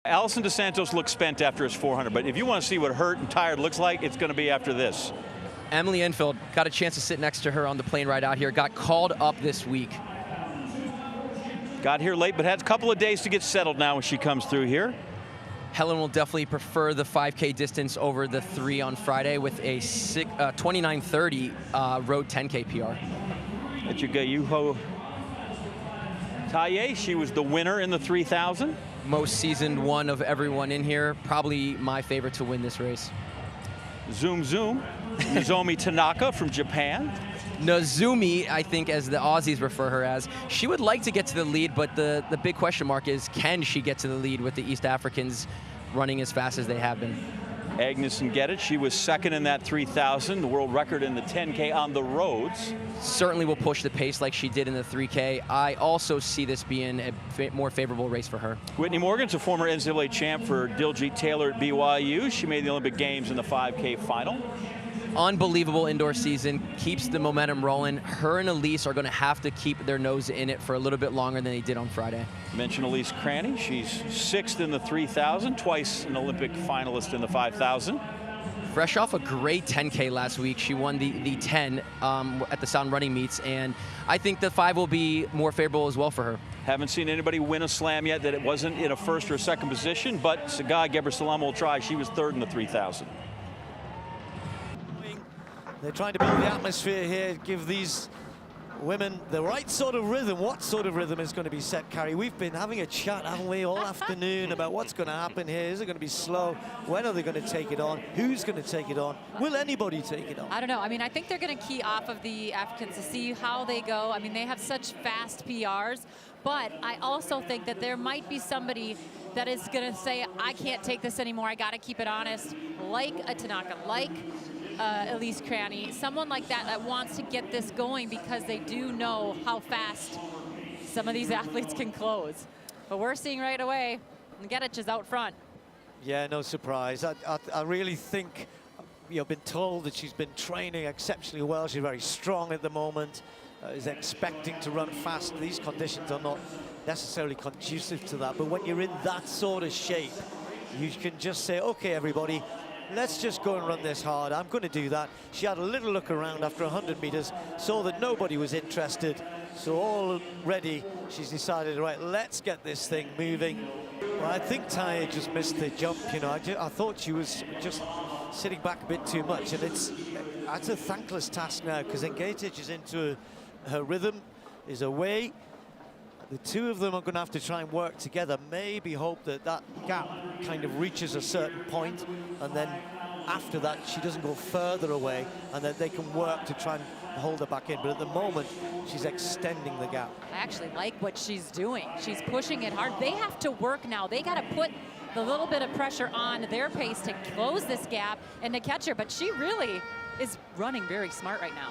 Allison DeSantos looks spent after his 400, but if you want to see what hurt and tired looks like, it's going to be after this. Emily Enfield got a chance to sit next to her on the plane ride out here, got called up this week. Got here late, but had a couple of days to get settled now when she comes through here. Helen will definitely prefer the 5K distance over the 3 on Friday with a 29:30 road 10K PR. Ejgayehu Taye, she was the winner in the 3,000. Most seasoned one of everyone in here, probably my favorite to win this race. Zoom, zoom. Nozomi Tanaka from Japan. Nozumi, I think, as the Aussies refer her as. She would like to get to the lead, but the big question mark is, can she get to the lead with the East Africans running as fast as they have been? Agnes Ngedit, she was second in that 3,000, the world record in the 10K on the roads. Certainly will push the pace like she did in the 3K. I also see this being a more favorable race for her. Whitney Morgan's a former NCAA champ for Diljit Taylor at BYU. She made the Olympic Games in the 5K final. Unbelievable indoor season, keeps the momentum rolling. Her and Elise are going to have to keep their nose in it for a little bit longer than they did on Friday. Mention Elise Cranny. She's 6th in the 3,000, twice an Olympic finalist in the 5,000. Fresh off a great 10K last week, she won the 10 at the Sound Running Meets, and I think the 5 will be more favorable as well for her. Haven't seen anybody win a slam yet that it wasn't in a first or second position, but Sagai Gebrselassie will try. She was 3rd in the 3,000. They're trying to build the atmosphere here, give these women the right sort of rhythm. What sort of rhythm is going to be set, Carrie? We've been having a chat, haven't we, all afternoon about what's going to happen here. Is it going to be slow? When are they going to take it on? Who's going to take it on? Will anybody take it on? I don't know. I mean, I think they're going to key off of the Africans to see how they go. I mean, they have such fast PRs, but I also think that there might be somebody that is going to say, I can't take this anymore. I got to keep it honest, like a Tanaka, like Elise Cranny, someone like that wants to get this going because they do know how fast some of these athletes can close. But we're seeing right away, Ngedit is out front. Yeah, no surprise. I really think, you know, been told that she's been training exceptionally well. She's very strong at the moment, is expecting to run fast. These conditions are not necessarily conducive to that. But when you're in that sort of shape, you can just say, okay, everybody, let's just go and run this hard. I'm going to do that. She had a little look around after 100 meters, saw that nobody was interested. So already she's decided, right, let's get this thing moving. Well, I think Taye just missed the jump, you know. I thought she was just sitting back a bit too much, and that's a thankless task now because Ejgayehu is into her rhythm, is away. The two of them are going to have to try and work together, maybe hope that that gap kind of reaches a certain point, and then after that she doesn't go further away, and then they can work to try and hold her back in. But at the moment, she's extending the gap. I actually like what she's doing. She's pushing it hard. They have to work now. They got to put the little bit of pressure on their pace to close this gap and to catch her, but she really is running very smart right now.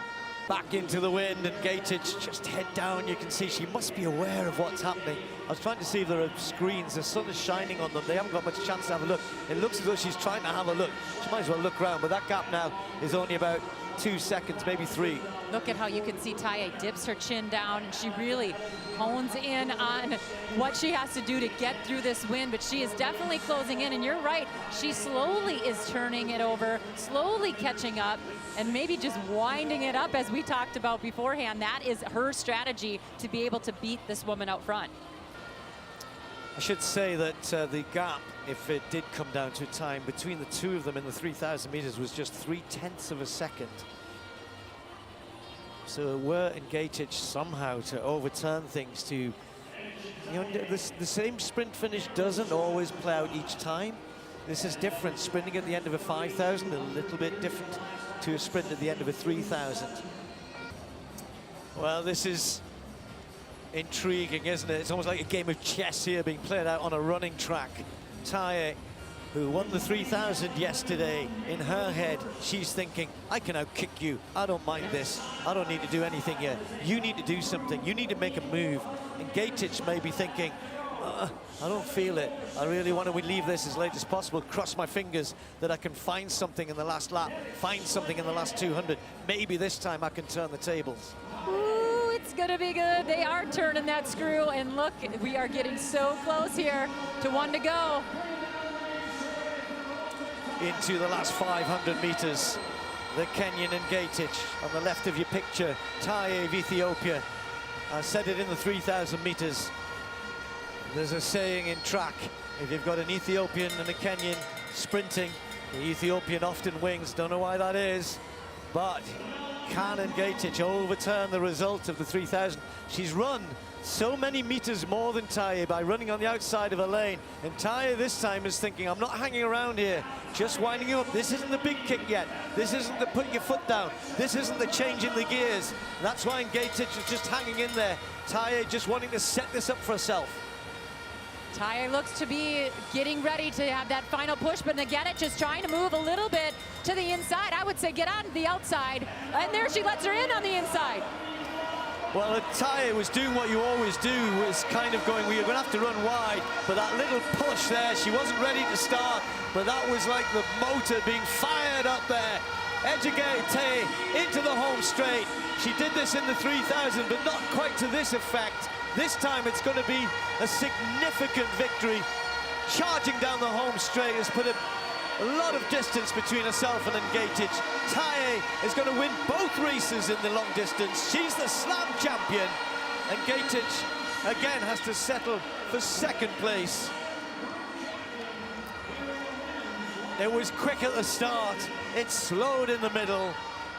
Back into the wind, and Ejgayehu just head down. You can see she must be aware of what's happening. I was trying to see if there are screens. The sun is shining on them. They haven't got much chance to have a look. It looks as though she's trying to have a look. She might as well look around, but that gap now is only about 2 seconds, maybe 3. Look at how you can see Taye dips her chin down, and she really hones in on what she has to do to get through this wind, but she is definitely closing in, and you're right, she slowly is turning it over, slowly catching up, and maybe just winding it up as we talked about beforehand. That is her strategy to be able to beat this woman out front. I should say that the gap, if it did come down to a time, between the two of them in the 3,000 meters was just 0.3 of a second. So were Ejgayehu somehow to overturn things to, you know, the same sprint finish doesn't always play out each time. This is different. Sprinting at the end of a 5,000, a little bit different to a sprint at the end of a 3,000. Well, this is intriguing, isn't it? It's almost like a game of chess here being played out on a running track. Taye, who won the 3,000 yesterday, in her head, she's thinking, I can outkick you. I don't mind this. I don't need to do anything here. You need to do something. You need to make a move. And Ejgayehu may be thinking, I don't feel it. I really want to leave this as late as possible. Cross my fingers that I can find something in the last lap, find something in the last 200. Maybe this time I can turn the tables. Ooh, It's going to be good. They are turning that screw, and look, we are getting so close here to 1 to go. Into the last 500 meters, the Kenyan Ejgayehu on the left of your picture, Taye of Ethiopia. I said it in the 3,000 meters. There's a saying in track, if you've got an Ethiopian and a Kenyan sprinting, the Ethiopian often wins. Don't know why that is, but can Ejgayehu overturn the result of the 3,000? She's run so many meters more than Taye by running on the outside of a lane, and Taye this time is thinking, I'm not hanging around here, just winding you up. This isn't the big kick yet. This isn't the put your foot down. This isn't the change in the gears. That's why Ejgayehu is just hanging in there. Taye just wanting to set this up for herself. Taye looks to be getting ready to have that final push, but Ejgayehu is trying to move a little bit to the inside. I would say get on the outside, and there she lets her in on the inside. Well, Taye was doing what you always do, was kind of going, well, you're going to have to run wide, but that little push there, she wasn't ready to start, but that was like the motor being fired up there. Ejgayehu Taye into the home straight. She did this in the 3,000, but not quite to this effect. This time it's going to be a significant victory. Charging down the home straight has put a lot of distance between herself and Ejgayehu. Taye is going to win both races in the long distance. She's the slam champion. Ejgayehu again has to settle for second place. It was quick at the start. It slowed in the middle.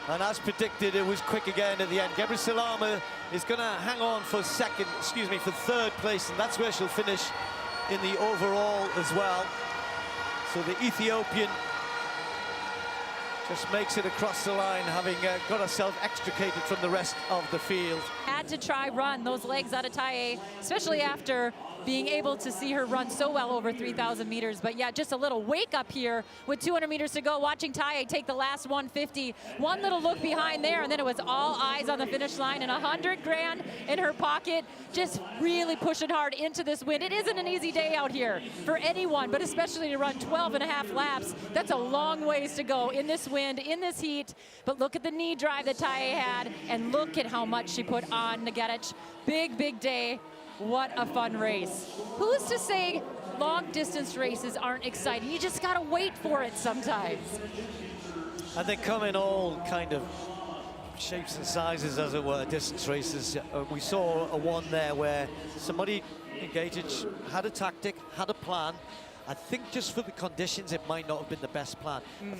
And as predicted, it was quick again at the end. Gebre Salama is going to hang on for for third place, and that's where she'll finish in the overall as well. So the Ethiopian just makes it across the line, having got herself extricated from the rest of the field. Had to try run those legs out of Taye, especially after being able to see her run so well over 3,000 meters. But yeah, just a little wake up here with 200 meters to go, watching Taye take the last 150. One little look behind there, and then it was all eyes on the finish line, and 100 grand in her pocket, just really pushing hard into this wind. It isn't an easy day out here for anyone, but especially to run 12 and a half laps. That's a long ways to go in this wind, in this heat. But look at the knee drive that Taye had, and look at how much she put on Ejgayehu. Big, big day. What a fun race. Who's to say long distance races aren't exciting? You just gotta wait for it sometimes. And they come in all kind of shapes and sizes, as it were, distance races. We saw a one there where somebody, Ejgayehu, had a tactic, had a plan. I think just for the conditions, it might not have been the best plan. I think